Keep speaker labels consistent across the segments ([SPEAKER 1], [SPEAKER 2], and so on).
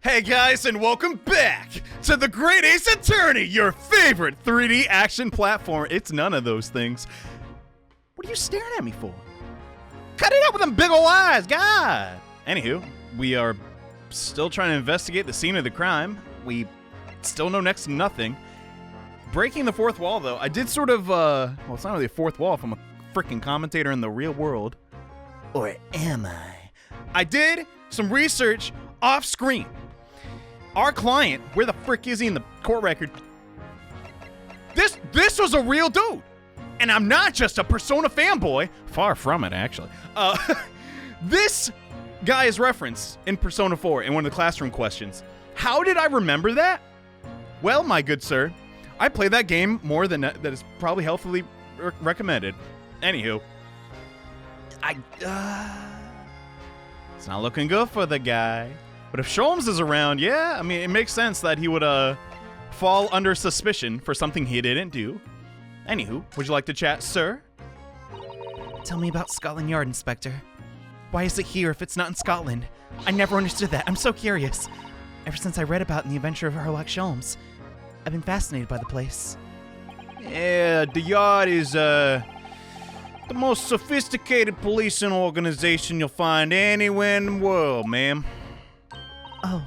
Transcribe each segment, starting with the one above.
[SPEAKER 1] Hey guys, and welcome back to the Great Ace Attorney, your favorite 3D action platform. It's none of those things. What are you staring at me for? Cut it out with them big ol' eyes, God! Anywho, we are still trying to investigate the scene of the crime. We still know next to nothing. Breaking the fourth wall, though, I did sort of, well, it's not really a fourth wall if I'm a freaking commentator in the real world. Or am I? I did some research off screen. Our client, where the frick is he in the court record? This was a real dude. And I'm not just a Persona fanboy. Far from it, actually. This guy is referenced in Persona 4 in one of the classroom questions. How did I remember that? Well, my good sir, I play that game more than that is probably healthily recommended. Anywho, it's not looking good for the guy. But if Sholmes is around, yeah, I mean, it makes sense that he would fall under suspicion for something he didn't do. Anywho, would you like to chat, sir?
[SPEAKER 2] Tell me about Scotland Yard, Inspector. Why is it here if it's not in Scotland? I never understood that. I'm so curious. Ever since I read about in the adventure of Herlock Sholmes, I've been fascinated by the place.
[SPEAKER 1] Yeah, the Yard is the most sophisticated policing organization you'll find anywhere in the world, ma'am.
[SPEAKER 2] Oh,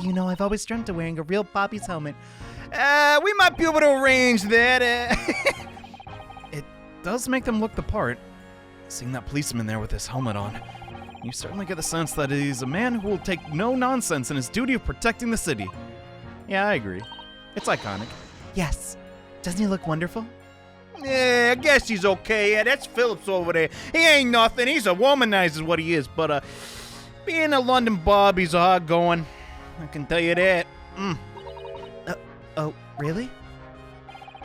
[SPEAKER 2] you know, I've always dreamt of wearing a real Bobby's helmet.
[SPEAKER 1] We might be able to arrange that.
[SPEAKER 2] It does make them look the part, seeing that policeman there with his helmet on. You certainly get the sense that he's a man who will take no nonsense in his duty of protecting the city.
[SPEAKER 1] Yeah, I agree. It's iconic.
[SPEAKER 2] Yes. Doesn't he look wonderful?
[SPEAKER 1] Yeah, I guess he's okay. Yeah, that's Phillips over there. He ain't nothing. He's a womanizer, what he is. But, being a London Bob, he's hard going. I can tell you that.
[SPEAKER 2] Oh, really?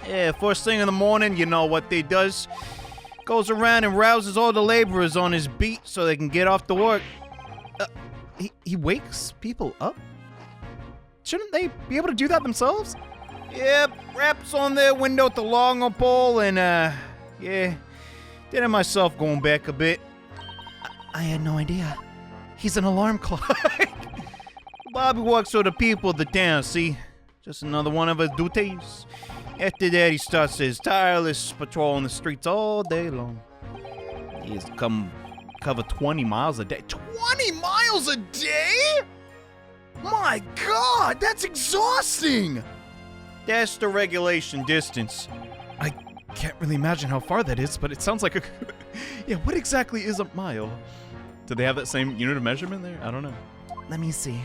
[SPEAKER 1] Yeah, first thing in the morning, you know what they does. Goes around and rouses all the laborers on his beat so they can get off to work.
[SPEAKER 2] He wakes people up? Shouldn't they be able to do that themselves?
[SPEAKER 1] Yep, raps on their window with the long pole and, yeah. Did it myself going back a bit.
[SPEAKER 2] I had no idea. He's an alarm clock.
[SPEAKER 1] Bobby works for the people of the town, see? Just another one of his duties. After that, he starts his tireless patrol on the streets all day long. He has to cover 20 miles a day. 20 miles a day? My God, that's exhausting! That's the regulation distance.
[SPEAKER 2] I can't really imagine how far that is, but it sounds like a... Yeah, what exactly is a mile?
[SPEAKER 1] Do they have that same unit of measurement there? I don't know.
[SPEAKER 2] Let me see.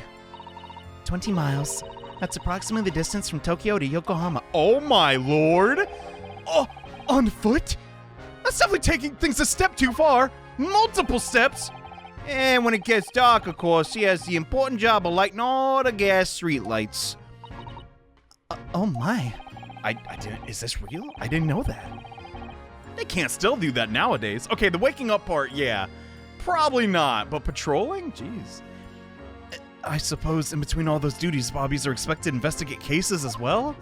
[SPEAKER 2] 20 miles. That's approximately the distance from Tokyo to Yokohama.
[SPEAKER 1] Oh my lord! Oh, on foot? That's definitely taking things a step too far. Multiple steps. And when it gets dark, of course, he has the important job of lighting all the gas street lights.
[SPEAKER 2] Oh my.
[SPEAKER 1] I didn't, is this real? I didn't know that. They can't still do that nowadays. Okay, the waking up part, yeah. Probably not, but patrolling? Jeez.
[SPEAKER 2] I suppose in between all those duties, Bobbies are expected to investigate cases as well?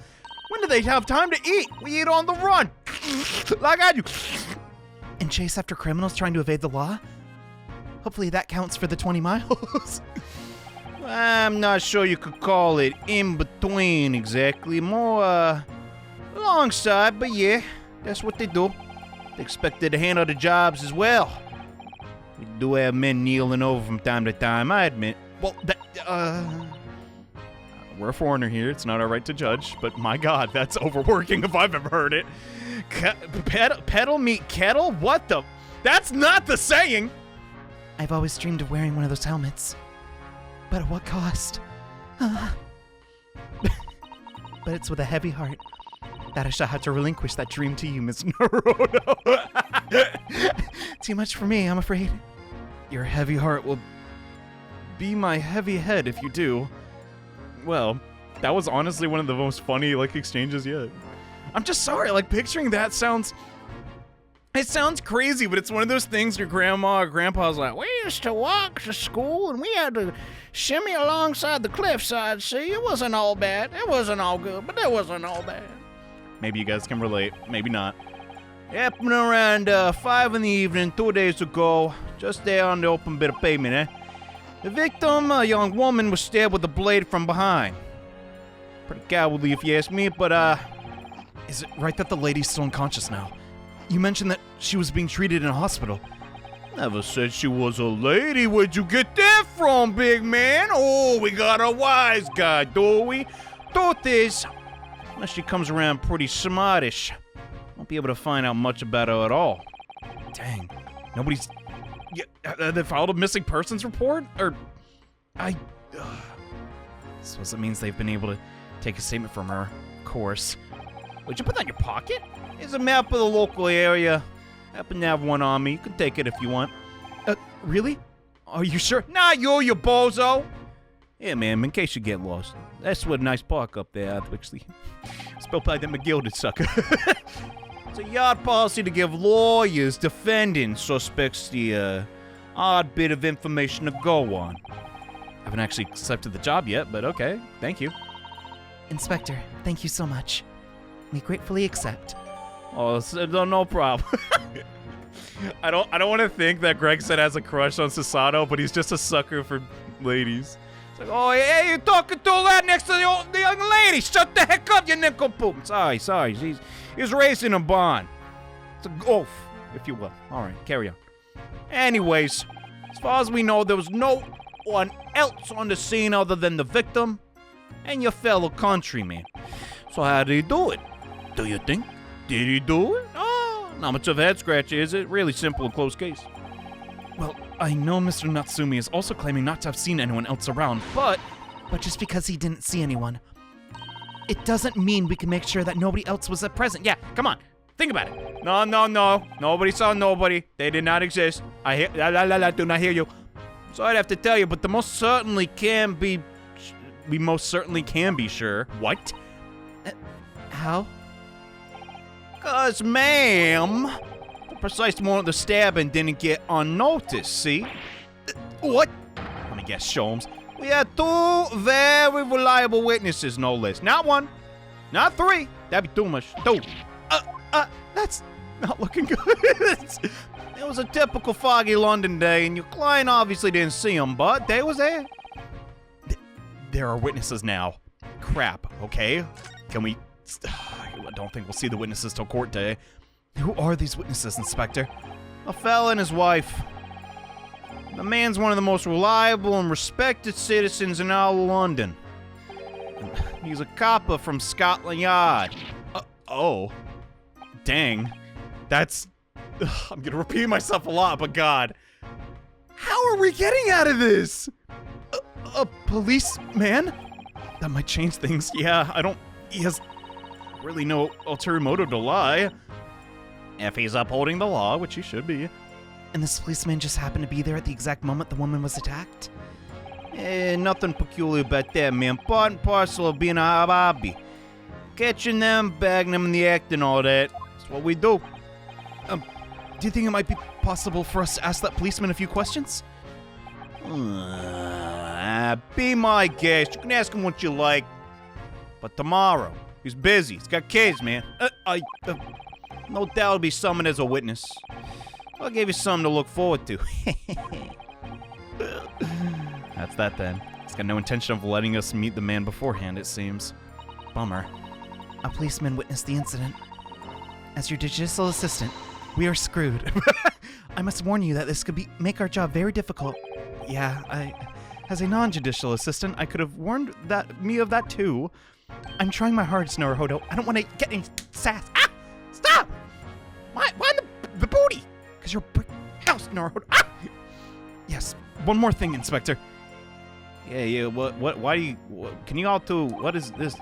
[SPEAKER 1] When do they have time to eat? We eat on the run. Like I do.
[SPEAKER 2] And chase after criminals trying to evade the law? Hopefully that counts for the 20 miles.
[SPEAKER 1] I'm not sure you could call it in between exactly. More, alongside, but yeah, that's what they do. They expected to handle the jobs as well. We do have men kneeling over from time to time, I admit. Well, we're a foreigner here. It's not our right to judge, but my God, that's overworking if I've ever heard it. Pedal meet kettle? What the? That's not the saying!
[SPEAKER 2] I've always dreamed of wearing one of those helmets. But at what cost? But it's with a heavy heart that I shall have to relinquish that dream to you, Miss Naruto. Too much for me, I'm afraid.
[SPEAKER 1] Your heavy heart will be my heavy head if you do. Well, that was honestly one of the most funny, exchanges yet. I'm just sorry, picturing that sounds... It sounds crazy, but it's one of those things your grandma or grandpa's like, we used to walk to school and we had to shimmy alongside the cliffside. See, it wasn't all bad. It wasn't all good, but it wasn't all bad. Maybe you guys can relate. Maybe not. Happened around 5 in the evening 2 days ago. Just there on the open bit of pavement, The victim, a young woman, was stabbed with a blade from behind. Pretty cowardly if you ask me, but
[SPEAKER 2] Is it right that the lady's still unconscious now? You mentioned that she was being treated in a hospital.
[SPEAKER 1] never said she was a lady. Where'd you get that from, big man? Oh, we got a wise guy, do we? Truth is, unless she comes around pretty smartish, won't be able to find out much about her at all.
[SPEAKER 2] Dang. Nobody's...
[SPEAKER 1] Yeah, they filed a missing persons report? Or...
[SPEAKER 2] Suppose it means they've been able to take a statement from her, of course.
[SPEAKER 1] Would you put that in your pocket? Here's a map of the local area. Happen to have one on me. You can take it if you want.
[SPEAKER 2] Really? Are you sure?
[SPEAKER 1] Nah, you bozo! Yeah, man, in case you get lost. That's what a nice park up there, actually. Spelled by that McGilded sucker. It's a yard policy to give lawyers defending suspects the odd bit of information to go on.
[SPEAKER 2] I haven't actually accepted the job yet, but okay. Thank you. Inspector, thank you so much. We gratefully accept.
[SPEAKER 1] Oh, no problem. I don't want to think that Gregson has a crush on Sasato, but he's just a sucker for ladies. It's like, oh, hey, you're talking to that next to the young lady. Shut the heck up, you nincompoop. Sorry. He's racing a bond. It's a golf, if you will. All right, carry on. Anyways, as far as we know, there was no one else on the scene other than the victim and your fellow countryman. So how did he do it? Do you think? Did he do it? Oh, not much of a head scratcher, is it? Really simple and close case.
[SPEAKER 2] Well, I know Mr. Natsumi is also claiming not to have seen anyone else around, but just because he didn't see anyone, it doesn't mean we can make sure that nobody else was present.
[SPEAKER 1] Yeah, come on. Think about it. No. Nobody saw nobody. They did not exist. I do not hear you. So I'd have to tell you, but we most certainly can be sure. What?
[SPEAKER 2] How?
[SPEAKER 1] 'Cause, ma'am, the precise moment of the stabbing didn't get unnoticed, see? What? Let me guess, Sholmes. We had two very reliable witnesses, no less. Not one, not three. That'd be too much. Two.
[SPEAKER 2] That's not looking good.
[SPEAKER 1] It was a typical foggy London day, and your client obviously didn't see him, but they was there.
[SPEAKER 2] There are witnesses now. Crap, okay? Can we... I don't think we'll see the witnesses till court day. Who are these witnesses, Inspector?
[SPEAKER 1] A fella and his wife. The man's one of the most reliable and respected citizens in all London. He's a copper from Scotland Yard.
[SPEAKER 2] Oh. Dang. That's... I'm gonna repeat myself a lot, but God. How are we getting out of this? A policeman? That might change things. Yeah, he has really no ulterior motive to lie.
[SPEAKER 1] If he's upholding the law, which he should be.
[SPEAKER 2] And this policeman just happened to be there at the exact moment the woman was attacked?
[SPEAKER 1] Nothing peculiar about that, man. Part and parcel of being a hobby. Catching them, bagging them in the act and all that. That's what we do.
[SPEAKER 2] Do you think it might be possible for us to ask that policeman a few questions?
[SPEAKER 1] Be my guest. You can ask him what you like. But tomorrow, he's busy. He's got kids, man. No doubt he'll be summoned as a witness. I'll give you something to look forward to.
[SPEAKER 2] That's that then. He's got no intention of letting us meet the man beforehand, it seems. Bummer. A policeman witnessed the incident. As your judicial assistant, we are screwed. I must warn you that this could make our job very difficult. Yeah, as a non-judicial assistant, I could have warned me of that too. I'm trying my hardest, Naruhodo. I don't want to get any sass. Ah! Stop! Why the booty? Because you're a brick house, Naruhodo. Ah! Yes, one more thing, Inspector.
[SPEAKER 1] Yeah, why do you, can you all do, what is this?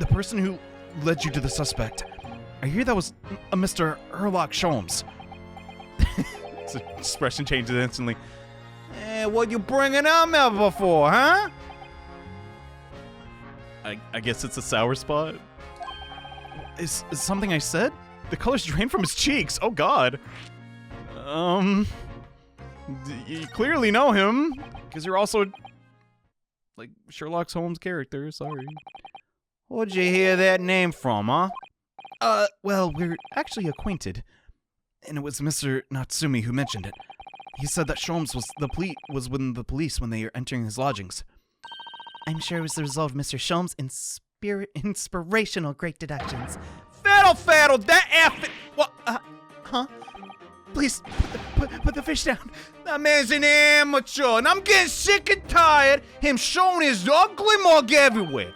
[SPEAKER 2] The person who led you to the suspect. I hear that was a Mr. Herlock Sholmes. His expression changes instantly.
[SPEAKER 1] What you bringing him ever for, huh?
[SPEAKER 2] I guess it's a sour spot. Is something I said? The color's drained from his cheeks. Oh, God. You clearly know him, because you're also, like, Sherlock Holmes' character. Sorry.
[SPEAKER 1] Where'd you hear that name from, huh?
[SPEAKER 2] Well, we're actually acquainted. And it was Mr. Natsumi who mentioned it. He said that Sholmes was with the police when they were entering his lodgings. I'm sure it was the result of Mr. Sholmes' inspirational great deductions.
[SPEAKER 1] Fiddle, that F. What?
[SPEAKER 2] Huh? Please, put the fish down.
[SPEAKER 1] That man's an amateur, and I'm getting sick and tired him showing his ugly mug everywhere.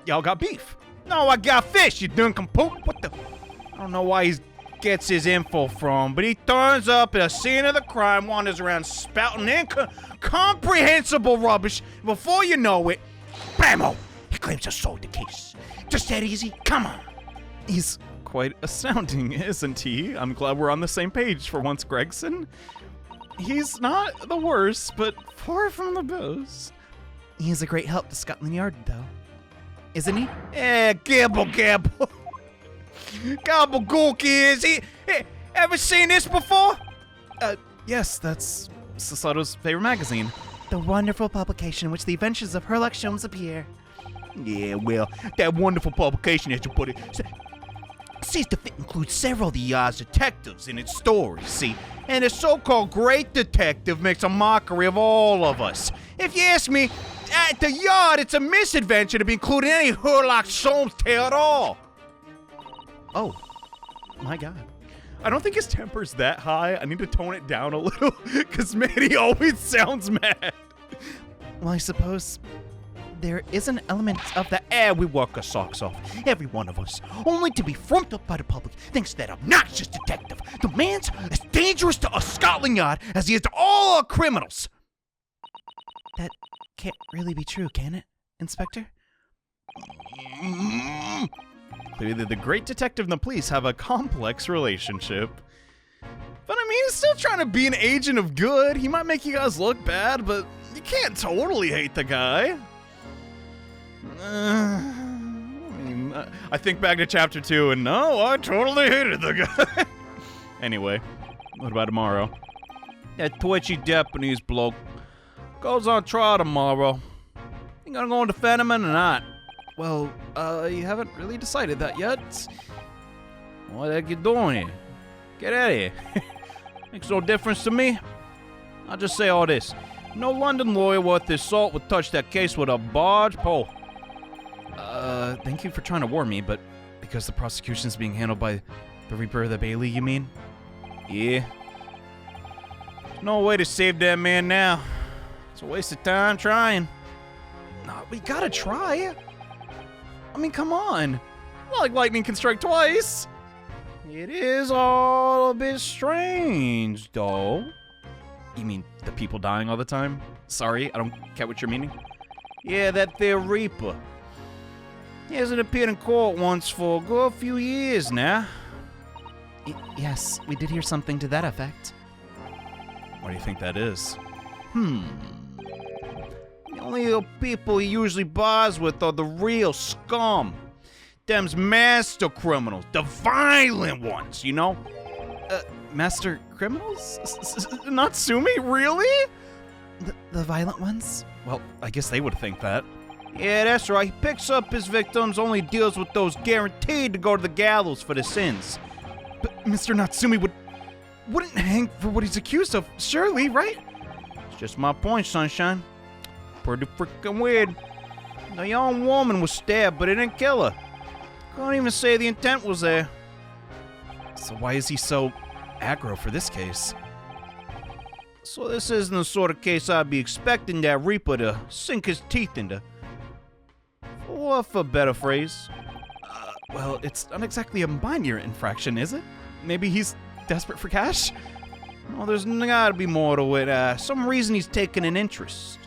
[SPEAKER 1] Y'all got beef? No, I got fish, you nincompoop. What the? I don't know why he gets his info from, but he turns up at a scene of the crime, wanders around spouting incomprehensible rubbish. Before you know it, blammo! He claims to solve the case. Just that easy? Come on.
[SPEAKER 2] He's quite astounding, isn't he? I'm glad we're on the same page for once, Gregson. He's not the worst, but far from the best. He's a great help to Scotland Yard, though. Isn't he?
[SPEAKER 1] Gabble. Gobblegook is he? Ever seen this before?
[SPEAKER 2] Yes, that's Sasato's favorite magazine. The wonderful publication in which the adventures of Herlock Sholmes appear.
[SPEAKER 1] Yeah, well, that wonderful publication, as you put it, seems to include several of the yard's detectives in its stories, see? And the so-called great detective makes a mockery of all of us. If you ask me, at the yard, it's a misadventure to be included in any Herlock Sholmes tale at all.
[SPEAKER 2] Oh, my God.
[SPEAKER 1] I don't think his temper's that high. I need to tone it down a little, because man, he always sounds mad.
[SPEAKER 2] Well, I suppose there is an element of the
[SPEAKER 1] we work our socks off, every one of us, only to be frumped up by the public thanks to that obnoxious detective. The man's as dangerous to us Scotland Yard as he is to all our criminals.
[SPEAKER 2] That can't really be true, can it, Inspector?
[SPEAKER 1] Clearly, the great detective and the police have a complex relationship. But I mean, he's still trying to be an agent of good. He might make you guys look bad, but you can't totally hate the guy. I think back to chapter 2, and no, I totally hated the guy. Anyway, what about tomorrow? That twitchy Japanese bloke goes on trial tomorrow. You gonna go and defend him or not?
[SPEAKER 2] Well, you haven't really decided that yet.
[SPEAKER 1] What the heck you doing here? Get out of here. Makes no difference to me. I'll just say all this. No London lawyer worth his salt would touch that case with a barge pole.
[SPEAKER 2] Thank you for trying to warn me, but because the prosecution's being handled by the Reaper of the Bailey, you mean?
[SPEAKER 1] Yeah. There's no way to save that man now. It's a waste of time trying.
[SPEAKER 2] No, we gotta try. I mean, come on.
[SPEAKER 1] Not like lightning can strike twice. It is all a bit strange, though.
[SPEAKER 2] You mean the people dying all the time? Sorry, I don't get what you're meaning.
[SPEAKER 1] Yeah, that there Reaper. He hasn't appeared in court once for a good few years now.
[SPEAKER 2] Yes, we did hear something to that effect.
[SPEAKER 1] What do you think that is? The only people he usually bars with are the real scum. Them's master criminals, the violent ones, you know?
[SPEAKER 2] Master criminals?
[SPEAKER 1] Natsumi, really?
[SPEAKER 2] The violent ones? Well, I guess they would think that.
[SPEAKER 1] Yeah, that's right. He picks up his victims, only deals with those guaranteed to go to the gallows for their sins.
[SPEAKER 2] But Mr. Natsumi wouldn't hang for what he's accused of, surely, right?
[SPEAKER 1] It's just my point, sunshine. Pretty freaking weird. The young woman was stabbed, but it didn't kill her. Can't even say the intent was there.
[SPEAKER 2] So why is he so aggro for this case?
[SPEAKER 1] So this isn't the sort of case I'd be expecting that Reaper to sink his teeth into. Or for a better phrase.
[SPEAKER 2] Well, it's not exactly a minor infraction, is it? Maybe he's desperate for cash?
[SPEAKER 1] Well, there's gotta be more to it. Some reason he's taking an interest.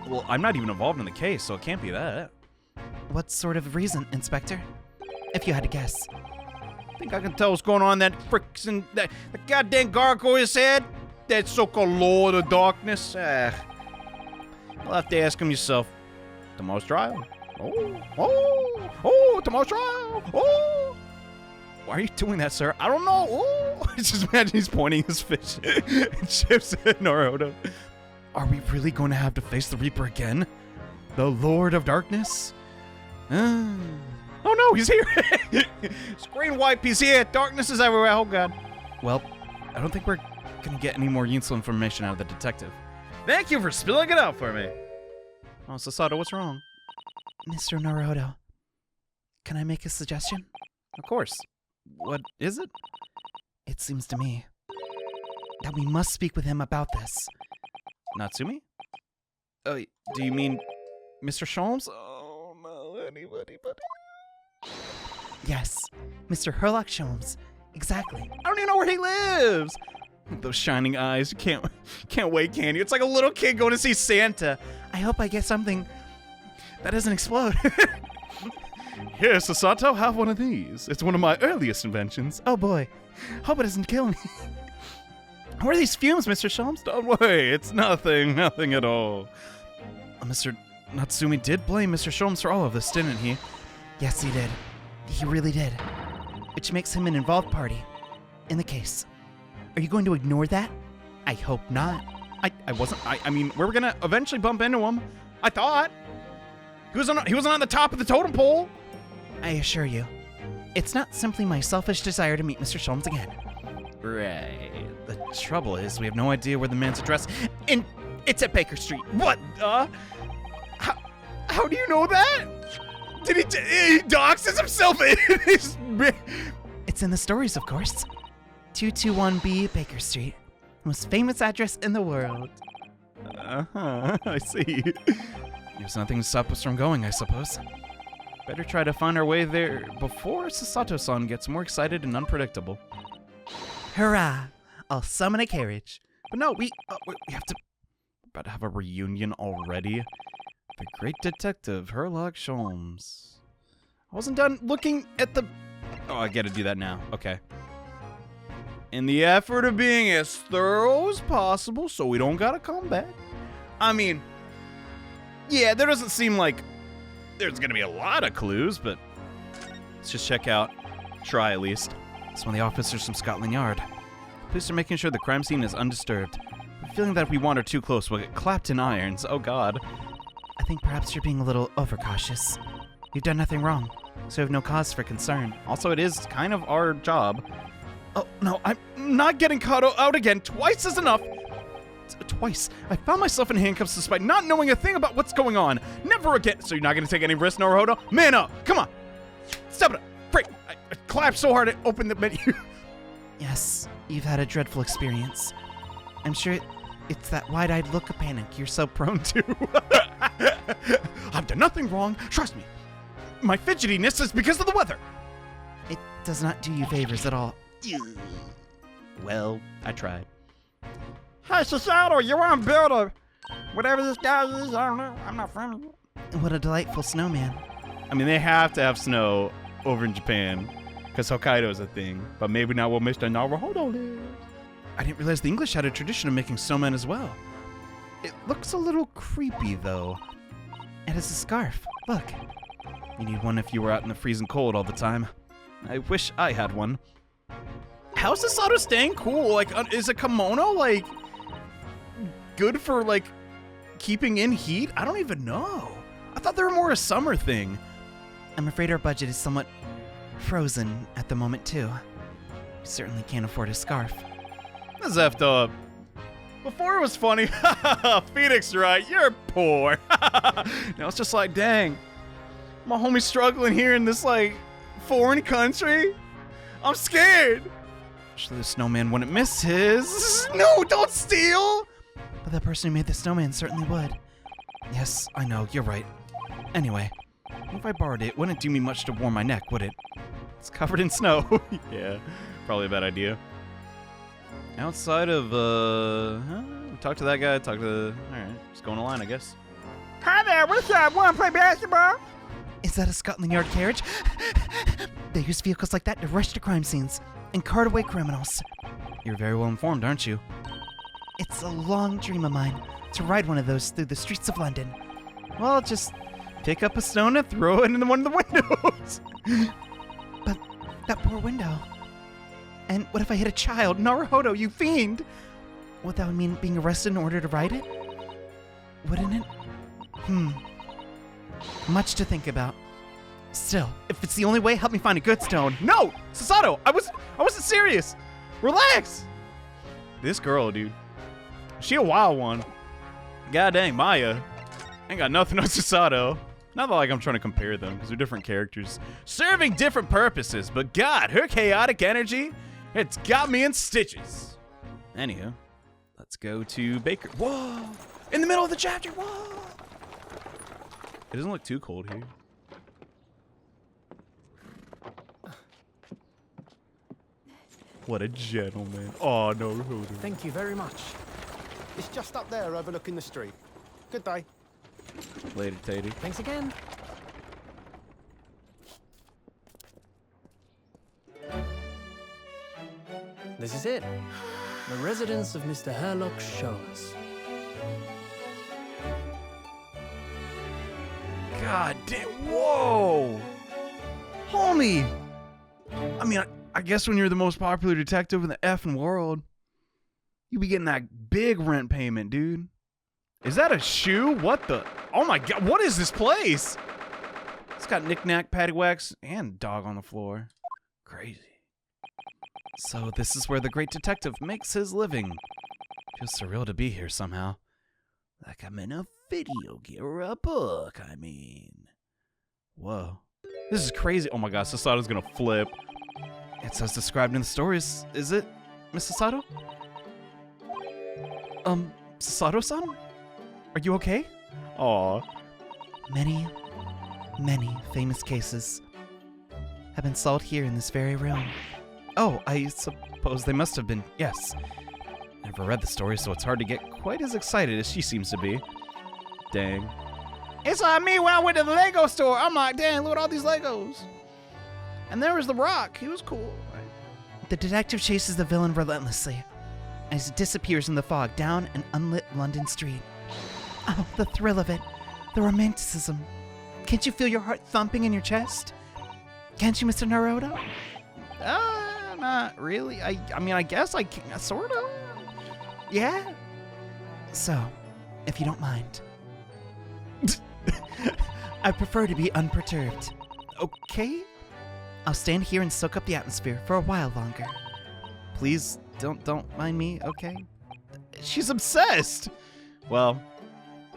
[SPEAKER 2] Well, I'm not even involved in the case, so it can't be that. What sort of reason, Inspector? If you had to guess.
[SPEAKER 1] Think I can tell what's going on in that frickin' that goddamn gargoyle's head? That so-called Lord of Darkness? You'll have to ask him yourself. Tomorrow's trial. Tomorrow's trial.
[SPEAKER 2] Why are you doing that, sir?
[SPEAKER 1] I don't know. Just imagine he's pointing his fish and chips at Naruto.
[SPEAKER 2] Are we really going to have to face the Reaper again? The Lord of Darkness?
[SPEAKER 1] Oh no, he's here. Screen wipe, he's here. Darkness is everywhere. Oh god.
[SPEAKER 2] Well,
[SPEAKER 1] I don't think we're gonna get any more useful information out of the detective. Thank you for spilling it out for me. Oh, Sasato, what's wrong?
[SPEAKER 2] Mr. Naruhodo, can I make a suggestion?
[SPEAKER 1] Of course. What is it?
[SPEAKER 2] It seems to me that we must speak with him about this.
[SPEAKER 1] Natsumi? Do you mean Mr. Sholmes? Oh, no, anybody.
[SPEAKER 2] Yes, Mr. Herlock Sholmes. Exactly.
[SPEAKER 1] I don't even know where he lives. Those shining eyes. You can't wait, can you? It's like a little kid going to see Santa.
[SPEAKER 2] I hope I get something that doesn't explode.
[SPEAKER 1] Here, Sasato, have one of these. It's one of my earliest inventions.
[SPEAKER 2] Oh boy. Hope it doesn't kill me. What are these fumes, Mr. Sholmes?
[SPEAKER 1] Don't worry, it's nothing at all. Mr. Natsumi did blame Mr. Sholmes for all of this, didn't he?
[SPEAKER 2] Yes, he did. He really did. Which makes him an involved party in the case. Are you going to ignore that? I hope not.
[SPEAKER 1] I mean, we were gonna eventually bump into him. I thought. He wasn't on the top of the totem pole.
[SPEAKER 2] I assure you, it's not simply my selfish desire to meet Mr. Sholmes again.
[SPEAKER 1] Right. The trouble is, we have no idea where the man's address. And it's at Baker Street. What? How do you know that? Did he doxes himself in his...
[SPEAKER 2] It's in the stories, of course. 221B Baker Street. Most famous address in the world.
[SPEAKER 1] I see. There's nothing to stop us from going, I suppose. Better try to find our way there before Sasato-san gets more excited and unpredictable.
[SPEAKER 2] Hurrah! I'll summon a carriage.
[SPEAKER 1] But no, we have to... About to have a reunion already? The great detective, Herlock Sholmes. I wasn't done looking at the... Oh, I gotta do that now. Okay. In the effort of being as thorough as possible so we don't gotta come back. I mean, yeah, there doesn't seem like there's gonna be a lot of clues, but let's just check out. Try at least. It's one of the officers from Scotland Yard. Police are making sure the crime scene is undisturbed. I'm feeling that if we wander too close, we'll get clapped in irons. Oh god.
[SPEAKER 2] I think perhaps you're being a little overcautious. You've done nothing wrong, so you have no cause for concern.
[SPEAKER 1] Also, it is kind of our job. Oh, no, I'm not getting caught out again. Twice is enough. Twice. I found myself in handcuffs despite not knowing a thing about what's going on. Never again. So you're not going to take any risks, Naruhodo? Man up. Come on. Step it up. Break. I clapped so hard it opened the menu.
[SPEAKER 2] Yes, you've had a dreadful experience. I'm sure it's that wide-eyed look of panic you're so prone to.
[SPEAKER 1] I've done nothing wrong. Trust me. My fidgetiness is because of the weather.
[SPEAKER 2] It does not do you favors at all.
[SPEAKER 1] Well, I tried.
[SPEAKER 3] Hey, Sasato, you're on builder. Whatever this guy is, I don't know. I'm not friendly.
[SPEAKER 2] What a delightful snowman.
[SPEAKER 1] I mean, they have to have snow over in Japan because Hokkaido is a thing, but maybe not where Mr. Naruhodo lives. I didn't realize the English had a tradition of making snowmen as well. It looks a little creepy, though.
[SPEAKER 2] It is a scarf. Look.
[SPEAKER 1] You need one if you were out in the freezing cold all the time. I wish I had one. How's Sasato staying cool? Like, is a kimono, like, good for, like, keeping in heat? I don't even know. I thought they were more a summer thing.
[SPEAKER 2] I'm afraid our budget is somewhat frozen at the moment, too. We certainly can't afford a scarf.
[SPEAKER 1] That's effed up. Before it was funny. Phoenix, right? You're poor. Now it's just like, dang. My homie's struggling here in this, like, foreign country. I'm scared. Actually, the snowman wouldn't miss his. No, don't steal.
[SPEAKER 2] But the person who made the snowman certainly would.
[SPEAKER 1] Yes, I know, you're right. Anyway, if I borrowed it, wouldn't do me much to warm my neck, would it? It's covered in snow. Yeah, probably a bad idea. Outside of, talk to that guy, talk to the... Alright, just go on a line, I guess.
[SPEAKER 3] Hi there, what's up? Want to play basketball?
[SPEAKER 2] Is that a Scotland Yard carriage? They use vehicles like that to rush to crime scenes and cart away criminals.
[SPEAKER 1] You're very well informed, aren't you?
[SPEAKER 2] It's a long dream of mine to ride one of those through the streets of London.
[SPEAKER 1] Well, just pick up a stone and throw it into one of the windows.
[SPEAKER 2] But that poor window. And what if I hit a child? Naruhodo, you fiend! Would that mean being arrested in order to ride it? Wouldn't it? Much to think about. Still, if it's the only way, help me find a good stone.
[SPEAKER 1] No! Sasato! I wasn't serious! Relax! This girl, dude. She a wild one. God dang, Maya. Ain't got nothing on Susato. Not that like I'm trying to compare them, because they're different characters. Serving different purposes, but God, her chaotic energy, it's got me in stitches. Anywho, let's go to Baker. Whoa! In the middle of the chapter, whoa! It doesn't look too cold here. What a gentleman. Oh, no.
[SPEAKER 4] Thank you very much. It's just up there overlooking the street. Good day.
[SPEAKER 1] Later, Tatey.
[SPEAKER 4] Thanks again. This is it. The residence of Mr. Herlock Sholmes.
[SPEAKER 1] God damn. Whoa! Homie! I mean, I guess when you're the most popular detective in the effing world, you be getting that big rent payment, dude. Is that a shoe? What the? Oh my God, what is this place? It's got knick-knack, paddywhacks, and dog on the floor. Crazy.
[SPEAKER 2] So this is where the great detective makes his living. Feels surreal to be here somehow. Like I'm in a video game or a book, I mean.
[SPEAKER 1] Whoa. This is crazy. Oh my God, Sasato's gonna flip.
[SPEAKER 2] It's as described in the stories, is it, Miss Sasato? Sasato-san? Are you okay?
[SPEAKER 1] Aw.
[SPEAKER 2] Many famous cases have been solved here in this very room. Oh, I suppose they must have been, yes. Never read the story, so it's hard to get quite as excited as she seems to be.
[SPEAKER 1] Dang.
[SPEAKER 3] It's like me when I went to the Lego store. I'm like, dang, look at all these Legos. And there was The Rock. He was cool.
[SPEAKER 2] The detective chases the villain relentlessly as he disappears in the fog down an unlit London street. Oh, the thrill of it. The romanticism. Can't you feel your heart thumping in your chest? Can't you, Mr. Naruto?
[SPEAKER 3] Not really. I mean, I guess I can, sort of.
[SPEAKER 2] Yeah? So, if you don't mind. I prefer to be unperturbed. Okay? I'll stand here and soak up the atmosphere for a while longer. Please don't mind me, okay?
[SPEAKER 1] She's obsessed. Well,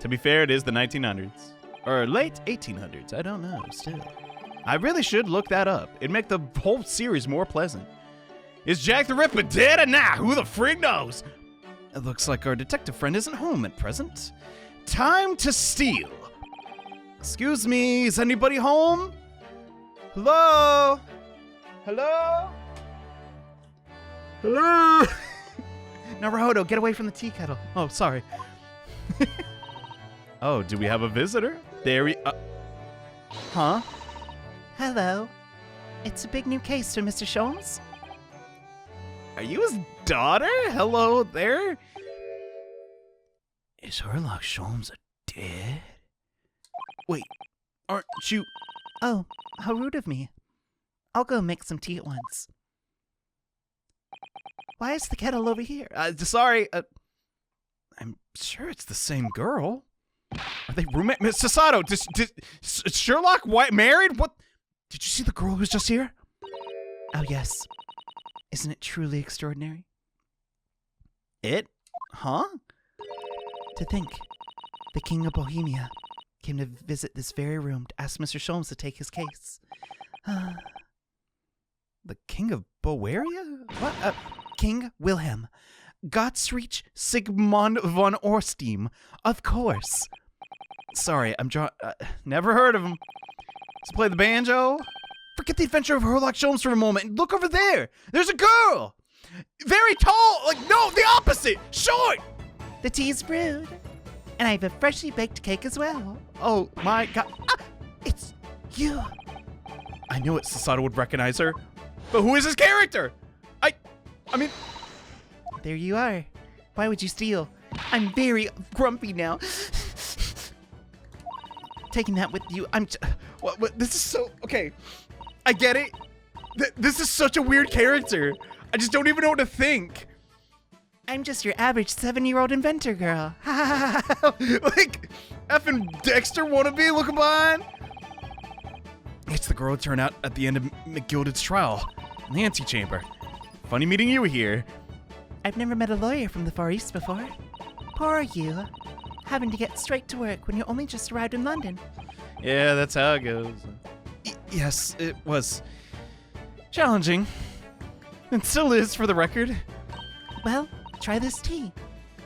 [SPEAKER 1] to be fair, it is the 1900s. Or late 1800s. I don't know, still. I really should look that up. It'd make the whole series more pleasant. Is Jack the Ripper dead or not? Who the frig knows?
[SPEAKER 2] It looks like our detective friend isn't home at present.
[SPEAKER 1] Time to steal. Excuse me, is anybody home? Hello? Hello? Hello?
[SPEAKER 2] Naruto, get away from the tea kettle. Oh, sorry.
[SPEAKER 1] Oh, do we have a visitor? There we... Huh?
[SPEAKER 2] Hello. It's a big new case for Mr. Sholmes.
[SPEAKER 1] Are you his daughter? Hello there?
[SPEAKER 2] Is Herlock Sholmes dead?
[SPEAKER 1] Wait, aren't you...
[SPEAKER 2] Oh, how rude of me. I'll go make some tea at once. Why is the kettle over here?
[SPEAKER 1] Sorry. I'm sure it's the same girl. Are they roommate? Miss Sasato, is Sherlock White married? What? Did you see the girl who's just here?
[SPEAKER 2] Oh, yes. Isn't it truly extraordinary?
[SPEAKER 1] It? Huh?
[SPEAKER 2] To think, the King of Bohemia came to visit this very room to ask Mr. Sholmes to take his case.
[SPEAKER 1] The King of Boheria?
[SPEAKER 2] What? King Wilhelm. Gottsreich
[SPEAKER 1] Sigmund von Orstim.
[SPEAKER 2] Of course.
[SPEAKER 1] Sorry, I'm never heard of him. Let's play the banjo. Forget the adventure of Herlock Sholmes for a moment and look over there. There's a girl. Very tall. Like, no, the opposite. Short.
[SPEAKER 2] The tea's brewed. And I have a freshly baked cake as well.
[SPEAKER 1] Oh, my God.
[SPEAKER 2] It's you.
[SPEAKER 1] I knew it. Sasato would recognize her. But who is his character? I mean...
[SPEAKER 2] There you are. Why would you steal? I'm very grumpy now. Taking that with you,
[SPEAKER 1] What, this is so... Okay. I get it. This is such a weird character. I just don't even know what to think.
[SPEAKER 2] I'm just your average 7-year-old inventor girl.
[SPEAKER 1] Like, effing Dexter wannabe looking behind. It's the girl who turned out at the end of McGilded's trial in the antechamber. Funny meeting you here.
[SPEAKER 2] I've never met a lawyer from the Far East before. Poor you, having to get straight to work when you only just arrived in London.
[SPEAKER 1] Yeah, that's how it goes.
[SPEAKER 2] Yes, it was challenging. And still is, for the record. Well, try this tea.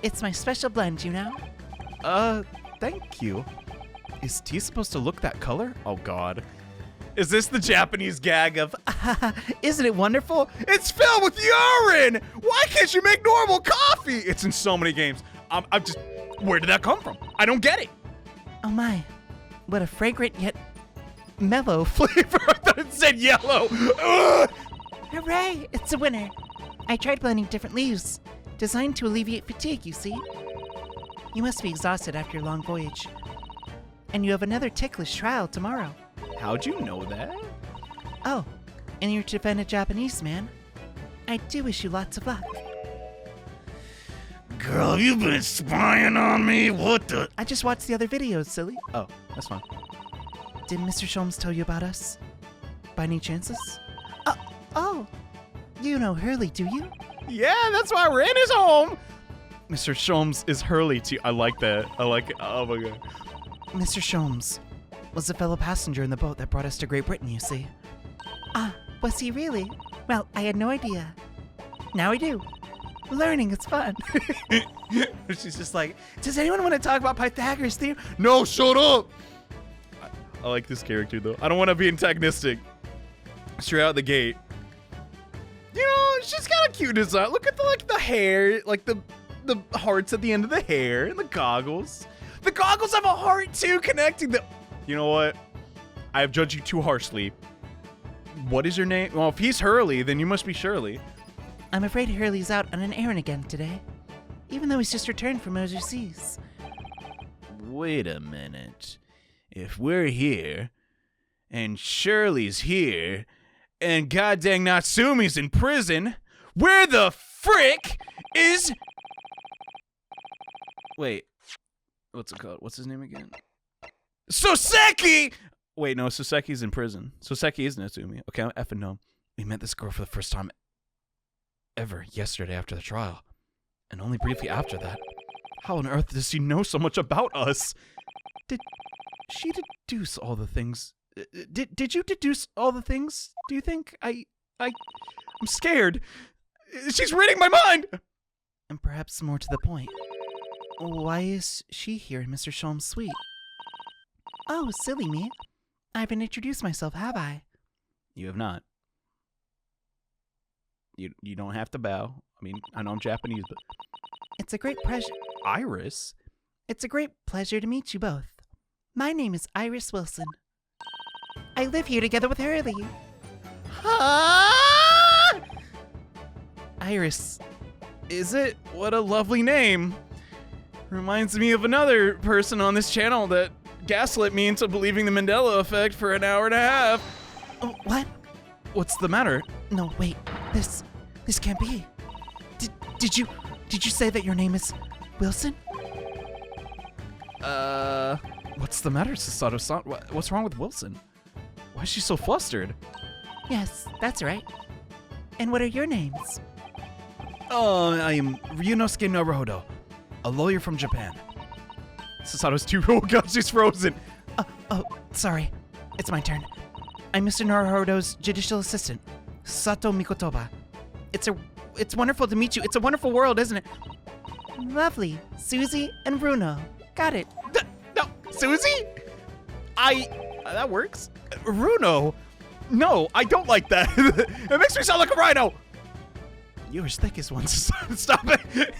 [SPEAKER 2] It's my special blend, you know?
[SPEAKER 1] Thank you. Is tea supposed to look that color? Oh, God. Is this the Japanese gag of,
[SPEAKER 2] Isn't it wonderful?
[SPEAKER 1] it's filled with urine? Why can't you make normal coffee? It's in so many games. I'm just, where did that come from? I don't get it.
[SPEAKER 2] Oh my, what a fragrant yet mellow flavor.
[SPEAKER 1] I thought it said yellow. Ugh.
[SPEAKER 2] Hooray, it's a winner. I tried blending different leaves, designed to alleviate fatigue, you see. You must be exhausted after your long voyage. And you have another ticklish trial tomorrow.
[SPEAKER 1] How'd you know that?
[SPEAKER 2] Oh, and you're to defend a Japanese man. I do wish you lots of luck.
[SPEAKER 1] Girl, you been spying on me? What the?
[SPEAKER 2] I just watched the other videos, silly.
[SPEAKER 1] Oh, that's fine.
[SPEAKER 2] Did Mr. Sholmes tell you about us? By any chances? Oh, you know Hurley, do you?
[SPEAKER 1] Yeah, that's why we're in his home. Mr. Sholmes is Hurley too. I like that. I like it. Oh my God.
[SPEAKER 2] Mr. Sholmes was a fellow passenger in the boat that brought us to Great Britain, you see. Ah, was he really? Well, I had no idea. Now I do. Learning is fun.
[SPEAKER 1] She's just like, does anyone want to talk about Pythagoras theorem? No, shut up. I like this character though. I don't want to be antagonistic. Straight out the gate. You know, she's got a cute design. Look at the hair, like the hearts at the end of the hair and the goggles. The goggles have a heart too, connecting the. You know what? I have judged you too harshly. What is your name? Well, if he's Hurley, then you must be Shirley.
[SPEAKER 2] I'm afraid Hurley's out on an errand again today, even though he's just returned from overseas.
[SPEAKER 1] Wait a minute. If we're here, and Shirley's here, and goddamn Natsumi's in prison, where the frick is... Wait. What's it called? What's his name again? Soseki! Wait, no, Soseki's in prison. Soseki is Natsumi. Okay, I'm effing no. We met this girl for the first time ever yesterday after the trial. And only briefly after that. How on earth does she know so much about us? Did she deduce all the things? Did you deduce all the things, do you think? I'm scared. She's reading my mind!
[SPEAKER 2] And perhaps more to the point, why is she here in Mr. Sholmes' suite? Oh, silly me. I haven't introduced myself, have I?
[SPEAKER 1] You have not. You don't have to bow. I mean, I know I'm Japanese, but...
[SPEAKER 2] It's a great pleasure.
[SPEAKER 1] Iris?
[SPEAKER 2] It's a great pleasure to meet you both. My name is Iris Wilson. I live here together with Hurley.
[SPEAKER 1] Huh? Iris. Is it? What a lovely name. Reminds me of another person on this channel that gaslit me into believing the Mandela effect for an hour and a half.
[SPEAKER 2] Oh, what?
[SPEAKER 1] What's the matter?
[SPEAKER 2] No, wait. This can't be. Did you say that your name is Wilson?
[SPEAKER 1] What's the matter, Sasato-san? What's wrong with Wilson? Why is she so flustered?
[SPEAKER 2] Yes, that's right. And what are your names?
[SPEAKER 1] I am Ryunosuke Naruhodo, a lawyer from Japan. Sasato's too. Oh god, she's frozen.
[SPEAKER 2] Oh, sorry. It's my turn. I'm Mr. Naruhodo's judicial assistant, Sato Mikotoba. It's wonderful to meet you. It's a wonderful world, isn't it? Lovely. Susie and Bruno. Got it.
[SPEAKER 1] No, Susie? That works. Runo? No, I don't like that. It makes me sound like a rhino. You're as thick as one. Stop it.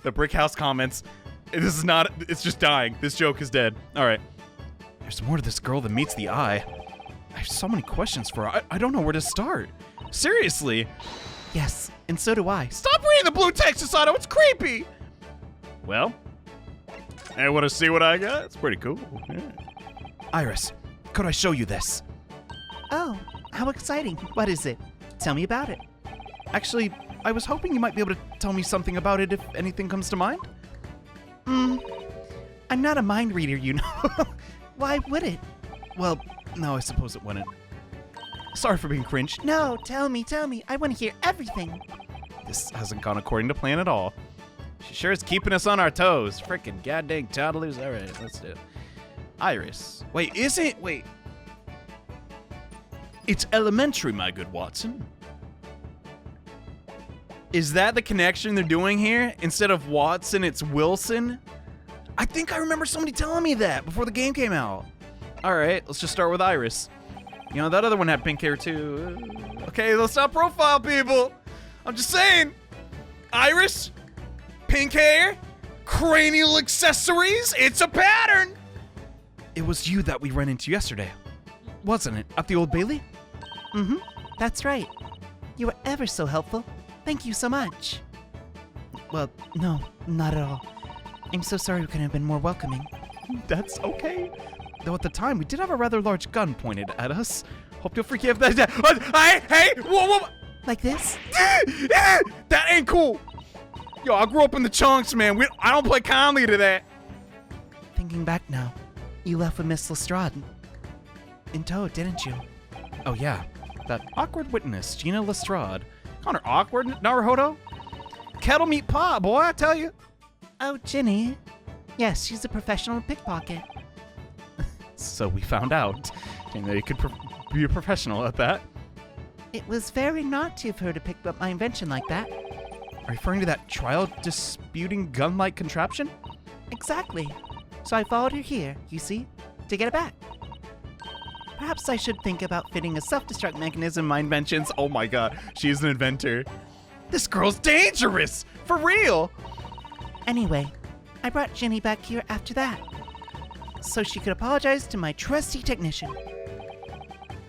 [SPEAKER 1] The brick house comments. This is not, it's just dying. This joke is dead. All right. There's more to this girl than meets the eye. I have so many questions for her. I don't know where to start. Seriously.
[SPEAKER 2] Yes, and so do I.
[SPEAKER 1] Stop reading the blue text, Sasato. It's creepy. Well, I want to see what I got. It's pretty cool. Yeah.
[SPEAKER 2] Iris, could I show you this? Oh, how exciting. What is it? Tell me about it.
[SPEAKER 1] Actually, I was hoping you might be able to tell me something about it if anything comes to mind.
[SPEAKER 2] I'm not a mind reader, you know. Why would it?
[SPEAKER 1] Well, no, I suppose it wouldn't. Sorry for being cringe.
[SPEAKER 2] No, tell me. I want to hear everything.
[SPEAKER 1] This hasn't gone according to plan at all. She sure is keeping us on our toes. Frickin' goddamn toddlers. All right, let's do it. Iris. Wait, is it? Wait. It's elementary, my good Watson. Is that the connection they're doing here? Instead of Watson, it's Wilson? I think I remember somebody telling me that before the game came out. All right, let's just start with Iris. You know, that other one had pink hair too. Okay, let's not profile people. I'm just saying. Iris, pink hair, cranial accessories, it's a pattern. It was you that we ran into yesterday, wasn't it? At the Old Bailey?
[SPEAKER 2] Mm-hmm, that's right. You were ever so helpful. Thank you so much. Well, no, not at all. I'm so sorry we couldn't have been more welcoming.
[SPEAKER 1] That's okay. Though at the time, we did have a rather large gun pointed at us. Hope you'll forgive that. Hey, whoa.
[SPEAKER 2] Like this?
[SPEAKER 1] That ain't cool. Yo, I grew up in the chunks, man. I don't play kindly to that.
[SPEAKER 2] Thinking back now, you left with Miss Lestrade in tow, didn't you?
[SPEAKER 1] Oh, yeah. That awkward witness, Gina Lestrade. Calling her awkward, Naruhodo? Kettle meat pot, boy, I tell you.
[SPEAKER 2] Oh, Ginny. Yes, she's a professional pickpocket.
[SPEAKER 1] So we found out. Didn't know you could be a professional at that.
[SPEAKER 2] It was very naughty of her to pick up my invention like that.
[SPEAKER 1] Are you referring to that trial disputing gun-like contraption?
[SPEAKER 2] Exactly. So I followed her here, you see, to get it back. Perhaps I should think about fitting a self-destruct mechanism in my inventions.
[SPEAKER 1] Oh my god, she's an inventor. This girl's dangerous! For real!
[SPEAKER 2] Anyway, I brought Ginny back here after that, so she could apologize to my trusty technician.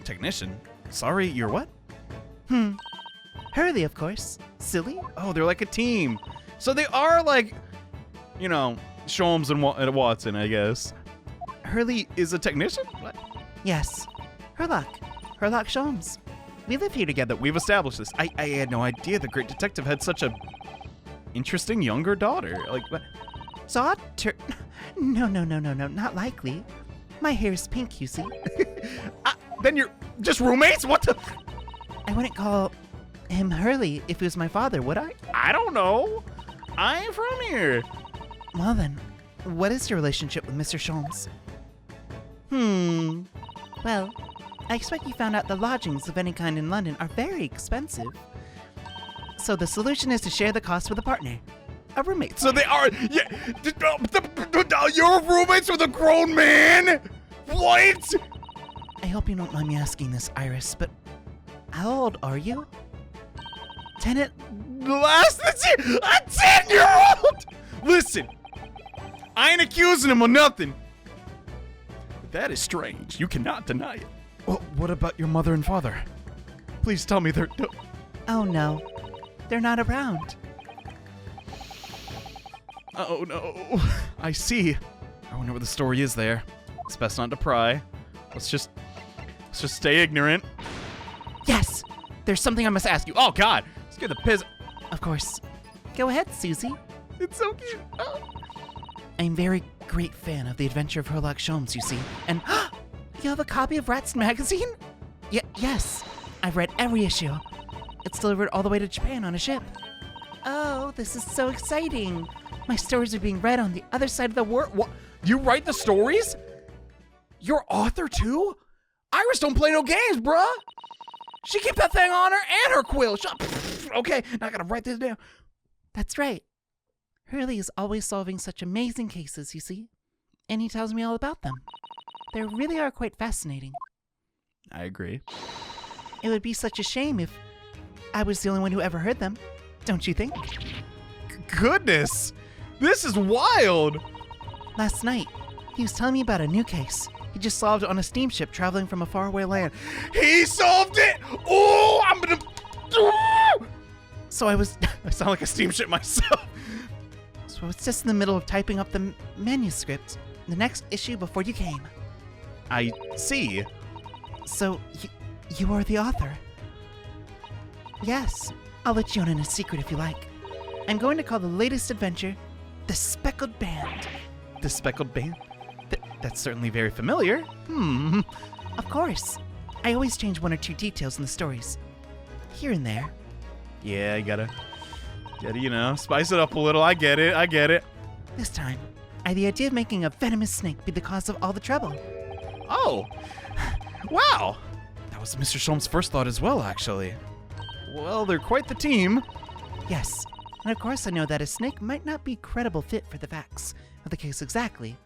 [SPEAKER 1] Technician? Sorry, you're what?
[SPEAKER 2] Hurley, of course. Silly.
[SPEAKER 1] Oh, they're like a team. So they are like, you know, Sholmes and Watson, I guess. Hurley is a technician? What?
[SPEAKER 2] Yes. Herlock Sholmes. We live here together.
[SPEAKER 1] We've established this. I had no idea the great detective had such a interesting younger daughter. Like, what?
[SPEAKER 2] No, not likely. My hair is pink, you see.
[SPEAKER 1] Then you're just roommates? What the?
[SPEAKER 2] I wouldn't call him Hurley if he was my father, would I?
[SPEAKER 1] I don't know. I ain't from here.
[SPEAKER 2] Well then, what is your relationship with Mr. Sholmes? Well, I expect you found out the lodgings of any kind in London are very expensive. So the solution is to share the cost with a partner. A roommate.
[SPEAKER 1] So they are. Yeah, you're roommates with a grown man? What?
[SPEAKER 2] I hope you don't mind me asking this, Iris, but how old are you? 10 at
[SPEAKER 1] last? A 10-year-old? Listen, I ain't accusing him of nothing. That is strange. You cannot deny it. Well, what about your mother and father? Please tell me they're.
[SPEAKER 2] Oh no, they're not around.
[SPEAKER 1] Oh no, I see. I wonder what the story is there. It's best not to pry. Let's just stay ignorant.
[SPEAKER 2] Yes, there's something I must ask you.
[SPEAKER 1] Oh God, scare the piss.
[SPEAKER 2] Of course. Go ahead, Susie.
[SPEAKER 1] It's so cute. Oh.
[SPEAKER 2] I'm a very great fan of the adventure of Herlock Sholmes, you see. And you have a copy of Rat's magazine? Yes, I've read every issue. It's delivered all the way to Japan on a ship. Oh, this is so exciting. My stories are being read on the other side of the world.
[SPEAKER 1] What? You write the stories? You're author too? Iris don't play no games, bruh. She keep that thing on her and her quill. Okay, now I gotta write this down.
[SPEAKER 2] That's right. Hurley is always solving such amazing cases, you see. And he tells me all about them. They really are quite fascinating.
[SPEAKER 1] I agree.
[SPEAKER 2] It would be such a shame if I was the only one who ever heard them. Don't you think?
[SPEAKER 1] Goodness! This is wild!
[SPEAKER 2] Last night, he was telling me about a new case. He just solved it on a steamship traveling from a faraway land.
[SPEAKER 1] He solved it! Oh, I'm gonna...
[SPEAKER 2] So I
[SPEAKER 1] sound like a steamship myself.
[SPEAKER 2] So I was just in the middle of typing up the manuscript, the next issue before you came.
[SPEAKER 1] I see.
[SPEAKER 2] So, you are the author? Yes, I'll let you in a secret if you like. I'm going to call the latest adventure, The Speckled Band.
[SPEAKER 1] The Speckled Band? That's certainly very familiar.
[SPEAKER 2] Of course. I always change one or two details in the stories. Here and there.
[SPEAKER 1] Yeah, I gotta Spice it up a little. I get it.
[SPEAKER 2] This time, I had the idea of making a venomous snake be the cause of all the trouble.
[SPEAKER 1] Oh, wow. That was Mr. Sholmes' first thought as well, actually. Well, they're quite the team.
[SPEAKER 2] Yes, and of course I know that a snake might not be credible fit for the facts of the case exactly,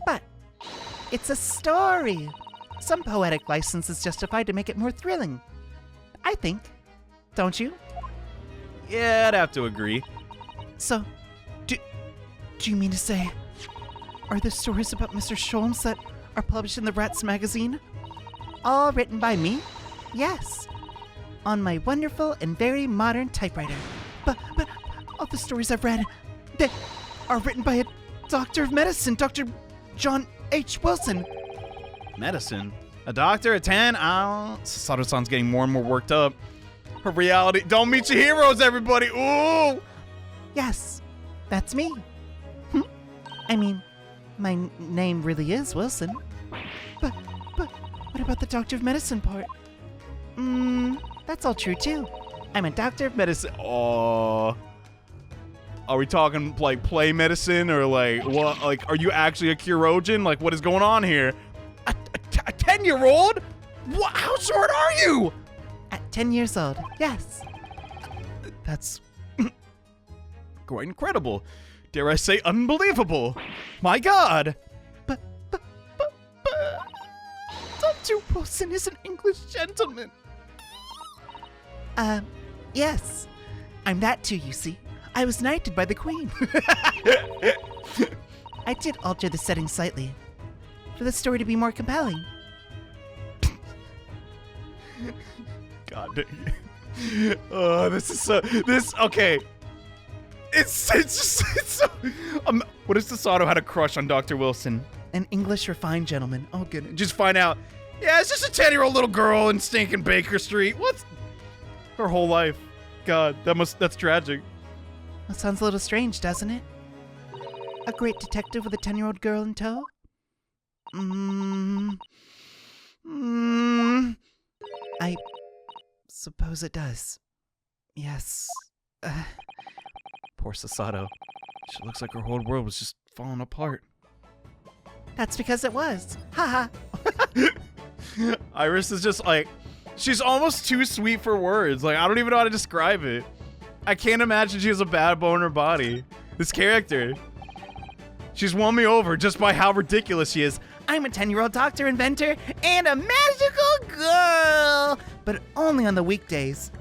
[SPEAKER 2] but it's a story. Some poetic license is justified to make it more thrilling. I think. Don't you?
[SPEAKER 1] Yeah, I'd have to agree.
[SPEAKER 2] So, do you mean to say, are there stories about Mr. Sholmes that are published in the Rats magazine? All written by me? Yes. On my wonderful and very modern typewriter. But all the stories I've read, they are written by a doctor of medicine, Dr. John H. Wilson.
[SPEAKER 1] Medicine? A doctor? A 10? Sato-san's getting more and more worked up. Her reality. Don't meet your heroes, everybody. Ooh!
[SPEAKER 2] Yes, that's me. I mean, my name really is Wilson. But what about the doctor of medicine part? That's all true too. I'm a doctor of medicine.
[SPEAKER 1] Oh. Are we talking like play medicine or like what? Like, are you actually a Kurogen? Like, what is going on here? A 10-year-old? What? How short are you?
[SPEAKER 2] At 10 years old, yes.
[SPEAKER 1] That's quite incredible. Dare I say unbelievable. My God.
[SPEAKER 2] But Dr. Wilson is an English gentleman. Yes. I'm that too, you see. I was knighted by the Queen. I did alter the setting slightly for the story to be more compelling.
[SPEAKER 1] God dang it. Oh, okay. It's so, what if Sato had a crush on Dr. Wilson?
[SPEAKER 2] An English refined gentleman. Oh, goodness.
[SPEAKER 1] Just find out, yeah, it's just a 10-year-old little girl in stinking Baker Street. What's her whole life? God, that's tragic.
[SPEAKER 2] That sounds a little strange, doesn't it? A great detective with a 10-year-old girl in tow? I suppose it does. Yes.
[SPEAKER 1] Poor Sato. She looks like her whole world was just falling apart.
[SPEAKER 2] That's because it was. Haha.
[SPEAKER 1] Iris is just like, she's almost too sweet for words. Like, I don't even know how to describe it. I can't imagine she has a bad bone in her body. This character. She's won me over just by how ridiculous she is.
[SPEAKER 2] I'm a 10-year-old doctor inventor and a magical girl, but only on the weekdays.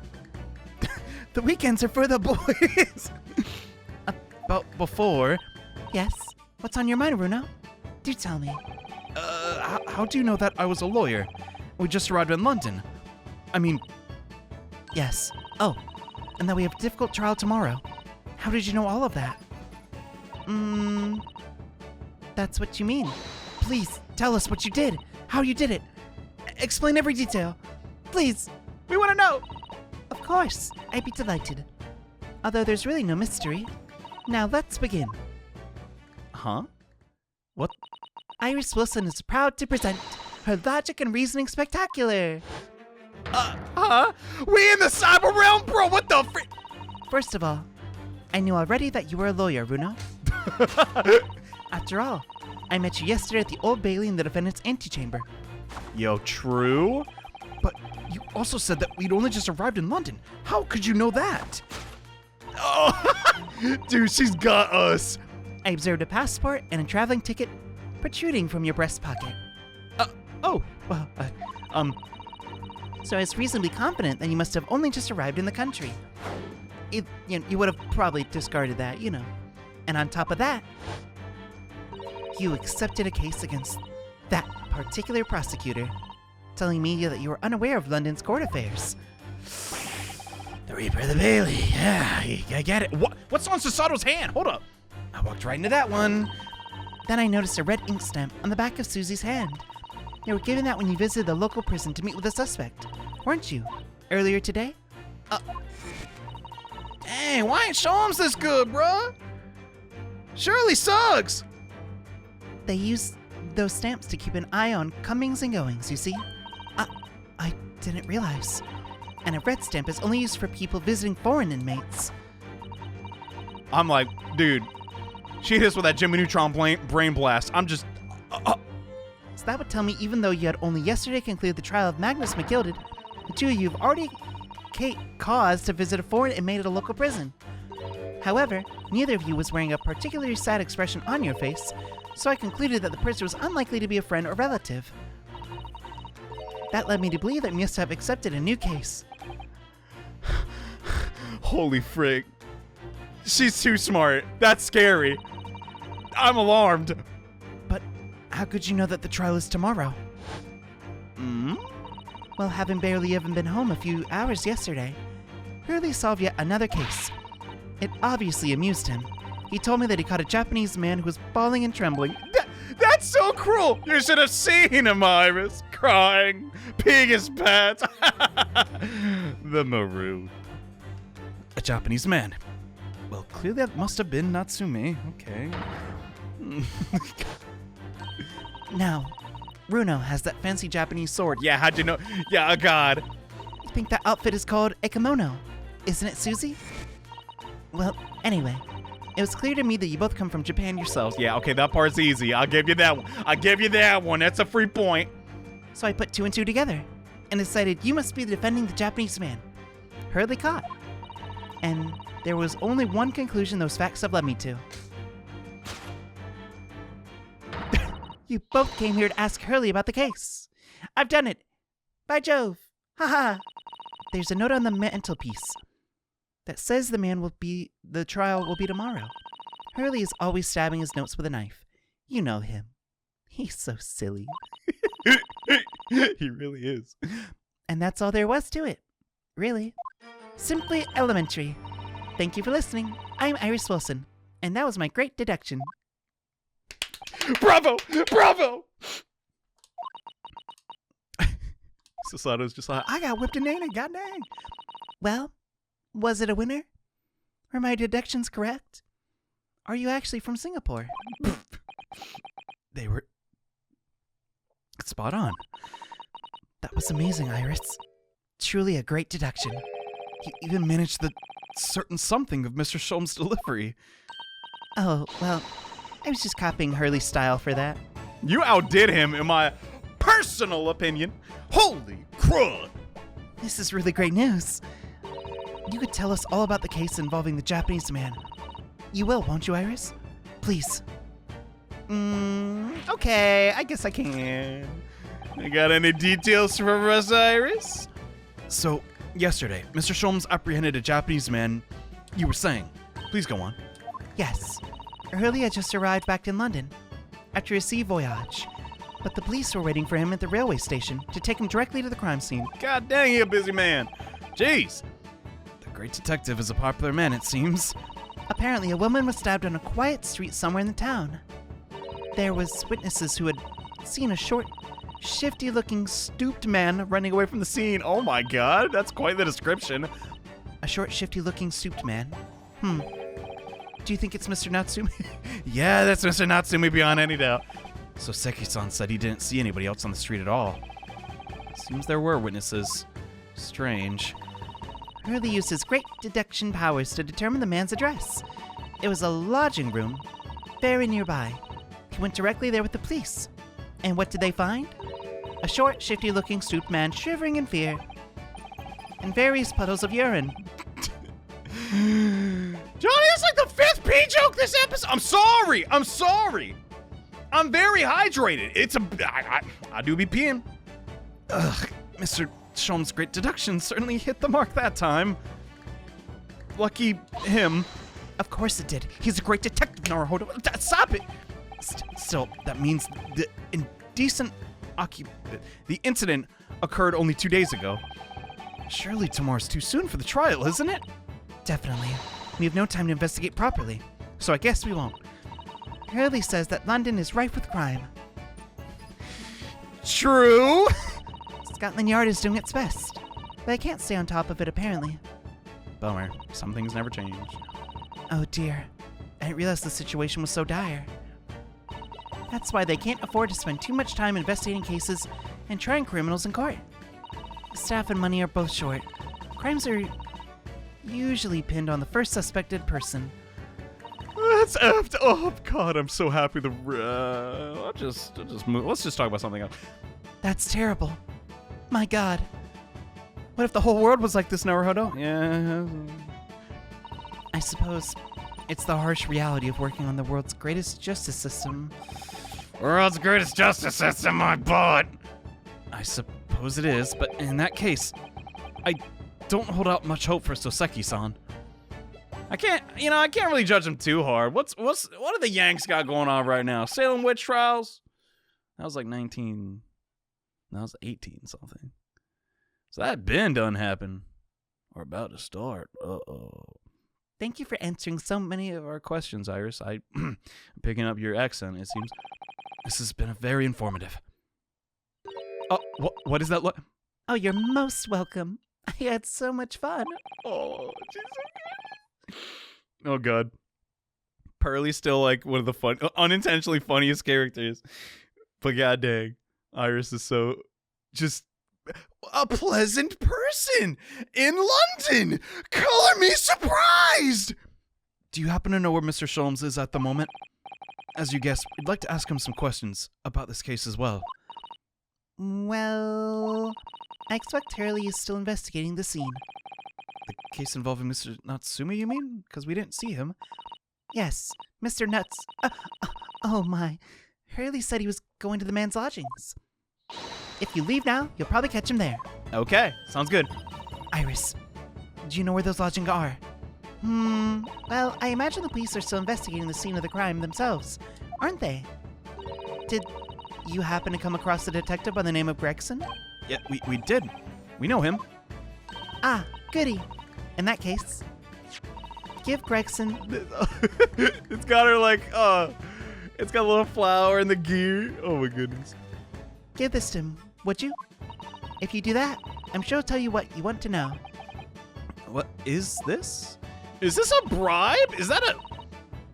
[SPEAKER 2] The weekends are for the boys.
[SPEAKER 1] But before...
[SPEAKER 2] Yes? What's on your mind, Runo? Do tell me.
[SPEAKER 1] How do you know that I was a lawyer? We just arrived in London. I mean...
[SPEAKER 2] Yes. Oh, and that we have a difficult trial tomorrow. How did you know all of that? That's what you mean. Please, tell us what you did. How you did it. Explain every detail. Please, we want to know. Of course, I'd be delighted. Although there's really no mystery. Now let's begin.
[SPEAKER 1] Huh? What?
[SPEAKER 2] Iris Wilson is proud to present her Logic and Reasoning Spectacular.
[SPEAKER 1] We in the cyber realm, bro? What the frick?
[SPEAKER 2] First of all, I knew already that you were a lawyer, Runo. After all, I met you yesterday at the Old Bailey in the defendant's antechamber.
[SPEAKER 1] Yo, true? But you also said that we'd only just arrived in London. How could you know that? Oh, dude, she's got us.
[SPEAKER 2] I observed a passport and a traveling ticket protruding from your breast pocket. So I was reasonably confident that you must have only just arrived in the country. You would have probably discarded that, you know. And on top of that, you accepted a case against that particular prosecutor, telling me that you were unaware of London's court affairs.
[SPEAKER 1] The Reaper of the Bailey. Yeah, I get it. What's on Sasato's hand? Hold up. I walked right into that one.
[SPEAKER 2] Then I noticed a red ink stamp on the back of Susie's hand. You were given that when you visited the local prison to meet with a suspect, weren't you? Earlier today?
[SPEAKER 1] Dang, why ain't Sholmes this good, bruh? Shirley sucks.
[SPEAKER 2] They use those stamps to keep an eye on comings and goings, you see? I didn't realize. And a red stamp is only used for people visiting foreign inmates.
[SPEAKER 1] I'm like, dude, she hit us with that Jimmy Neutron brain blast. I'm just...
[SPEAKER 2] So that would tell me even though you had only yesterday concluded the trial of Magnus McGilded, the two of you have already cause to visit a foreign inmate at a local prison. However, neither of you was wearing a particularly sad expression on your face, so I concluded that the prisoner was unlikely to be a friend or relative. That led me to believe that you must have accepted a new case.
[SPEAKER 1] Holy frig. She's too smart. That's scary. I'm alarmed.
[SPEAKER 2] But how could you know that the trial is tomorrow? Well, having barely even been home a few hours yesterday, Hurley solved yet another case. It obviously amused him. He told me that he caught a Japanese man who was bawling and trembling.
[SPEAKER 1] That's so cruel. You should have seen him, Iris. Crying, peeing his pants. The maroon.
[SPEAKER 3] A Japanese man. Well, clearly that must have been Natsume. Okay.
[SPEAKER 2] Now, Runo has that fancy Japanese sword.
[SPEAKER 1] Yeah, how'd you know? Yeah, God.
[SPEAKER 2] I think that outfit is called a kimono. Isn't it, Susie? Well, anyway, it was clear to me that you both come from Japan yourselves.
[SPEAKER 1] Yeah, okay, that part's easy. I'll give you that one. I'll give you that one. That's a free point.
[SPEAKER 2] So I put two and two together and decided you must be defending the Japanese man. Hurley caught. And there was only one conclusion those facts have led me to. You both came here to ask Hurley about the case. I've done it. By Jove. Haha. There's a note on the mantelpiece that says the trial will be tomorrow. Hurley is always stabbing his notes with a knife. You know him. He's so silly.
[SPEAKER 1] He really is.
[SPEAKER 2] And that's all there was to it. Really. Simply elementary. Thank you for listening. I'm Iris Wilson, and that was my great deduction.
[SPEAKER 1] Bravo! Bravo! Sasato's just like, I got whipped and named, god dang.
[SPEAKER 2] Well, was it a winner? Were my deductions correct? Are you actually from Singapore?
[SPEAKER 3] They were spot on.
[SPEAKER 2] That was amazing, Iris. Truly a great deduction.
[SPEAKER 3] You even managed the certain something of Mr. Sholmes' delivery.
[SPEAKER 2] Oh, well, I was just copying Hurley's style for that.
[SPEAKER 1] You outdid him, in my personal opinion. Holy crud!
[SPEAKER 2] This is really great news. You could tell us all about the case involving the Japanese man. You will, won't you, Iris? Please.
[SPEAKER 1] Okay, I guess I can. You got any details for us, Iris?
[SPEAKER 3] So, yesterday, Mr. Sholmes apprehended a Japanese man. You were saying. Please go on.
[SPEAKER 2] Yes. Hurley had just arrived back in London after a sea voyage, but the police were waiting for him at the railway station to take him directly to the crime scene.
[SPEAKER 1] God dang, he a busy man. Jeez.
[SPEAKER 3] The great detective is a popular man, it seems.
[SPEAKER 2] Apparently, a woman was stabbed on a quiet street somewhere in the town. There was witnesses who had seen a short, shifty-looking, stooped man running away from the scene.
[SPEAKER 1] Oh my god, that's quite the description.
[SPEAKER 2] A short, shifty-looking, stooped man. Do you think it's Mr. Natsume?
[SPEAKER 1] Yeah, that's Mr. Natsume beyond any doubt.
[SPEAKER 3] So Seki-san said he didn't see anybody else on the street at all. Seems there were witnesses. Strange.
[SPEAKER 2] Hurley used his great deduction powers to determine the man's address. It was a lodging room, very nearby. He went directly there with the police. And what did they find? A short, shifty-looking, stooped man shivering in fear. And various puddles of urine.
[SPEAKER 1] Johnny, that's like the 5th pee joke this episode. I'm sorry. I'm very hydrated. I do be peeing.
[SPEAKER 3] Ugh, Mr. Sholmes' great deduction certainly hit the mark that time. Lucky him.
[SPEAKER 2] Of course it did.
[SPEAKER 3] He's a great detective, Naruhodo. Stop it! Still, that means the the incident occurred only 2 days ago. Surely tomorrow's too soon for the trial, isn't it?
[SPEAKER 2] Definitely. We have no time to investigate properly, so I guess we won't. Hurley says that London is rife with crime.
[SPEAKER 1] True.
[SPEAKER 2] Scotland Yard is doing its best, but I can't stay on top of it apparently.
[SPEAKER 3] Bummer. Some things never change.
[SPEAKER 2] Oh dear. I didn't realize the situation was so dire. That's why they can't afford to spend too much time investigating cases and trying criminals in court. Staff and money are both short. Crimes are usually pinned on the first suspected person.
[SPEAKER 1] That's effed up. God, I'm so happy. I'll just move. Let's just talk about something else.
[SPEAKER 2] That's terrible. My God. What if the whole world was like this, Naruhodo?
[SPEAKER 1] Yeah.
[SPEAKER 2] I suppose it's the harsh reality of working on the world's greatest justice system.
[SPEAKER 1] World's greatest justice system, my butt.
[SPEAKER 3] I suppose it is, but in that case, I don't hold out much hope for Soseki-san.
[SPEAKER 1] I can't really judge him too hard. What do the Yanks got going on right now? Salem witch trials? That was like 19. That was 18 something. So that been done happen. Or about to start. Uh-oh.
[SPEAKER 2] Thank you for answering so many of
[SPEAKER 1] Our questions, Iris. I'm picking up your accent, it seems.
[SPEAKER 3] This has been very informative. Oh, what is that?
[SPEAKER 2] Oh, you're most welcome. I had so much fun.
[SPEAKER 1] Oh, Jesus. Oh, God. Pearlie's still like one of the unintentionally funniest characters. But god dang, Iris is so just a pleasant person in London. Color me surprised.
[SPEAKER 3] Do you happen to know where Mr. Sholmes is at the moment? As you guessed, we'd like to ask him some questions about this case as well.
[SPEAKER 2] Well, I expect Hurley is still investigating the scene.
[SPEAKER 3] The case involving Mr. Natsumi, you mean? Because we didn't see him.
[SPEAKER 2] Yes, Mr. Nuts. Oh my. Hurley said he was going to the man's lodgings. If you leave now, you'll probably catch him there.
[SPEAKER 1] Okay, sounds good.
[SPEAKER 2] Iris, do you know where those lodgings are? Well, I imagine the police are still investigating the scene of the crime themselves, aren't they? Did you happen to come across a detective by the name of Gregson?
[SPEAKER 3] Yeah, we did. We know him.
[SPEAKER 2] Ah, goody. In that case, give Gregson...
[SPEAKER 1] It's got her like, it's got a little flower in the gear. Oh my goodness.
[SPEAKER 2] Give this to him, would you? If you do that, I'm sure he'll tell you what you want to know.
[SPEAKER 3] What is this?
[SPEAKER 1] Is this a bribe? Is that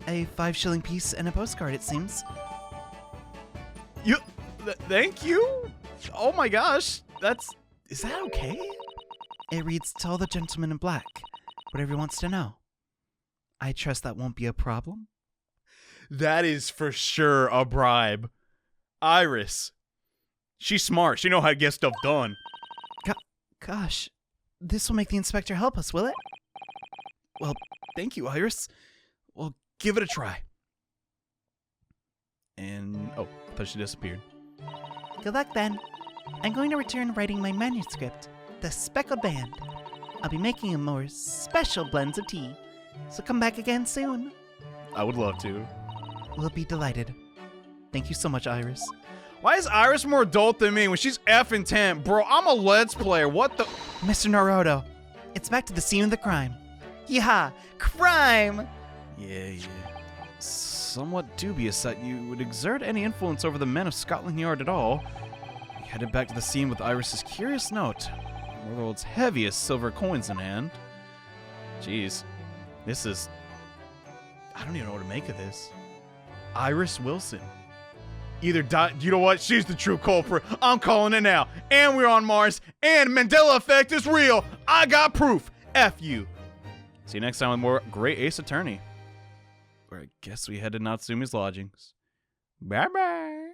[SPEAKER 2] A 5-shilling piece and a postcard, it seems.
[SPEAKER 1] Thank you? Oh my gosh. Is that okay?
[SPEAKER 2] It reads, to all the gentlemen in black, whatever he wants to know. I trust that won't be a problem.
[SPEAKER 1] That is for sure a bribe. Iris. She's smart. She know how to get stuff done.
[SPEAKER 2] Gosh, this will make the inspector help us, will it?
[SPEAKER 3] Well, thank you, Iris. We'll give it a try.
[SPEAKER 1] And, I thought she disappeared.
[SPEAKER 2] Good luck then. I'm going to return writing my manuscript, The Speckled Band. I'll be making more special blends of tea, so come back again soon.
[SPEAKER 1] I would love to.
[SPEAKER 2] We'll be delighted. Thank you so much, Iris.
[SPEAKER 1] Why is Iris more adult than me when she's effing 10? Bro, I'm a Let's Player. What the?
[SPEAKER 2] Mr. Naruto, it's back to the scene of the crime. Yeah, crime!
[SPEAKER 3] Yeah. Somewhat dubious that you would exert any influence over the men of Scotland Yard at all. We headed back to the scene with Iris's curious note, one of the world's heaviest silver coins in hand.
[SPEAKER 1] Jeez, this is... I don't even know what to make of this. Iris Wilson. Either die... You know what? She's the true culprit. I'm calling it now. And we're on Mars. And Mandela effect is real. I got proof. F you. See you next time with more Great Ace Attorney. Where I guess we head to Natsumi's lodgings. Bye-bye.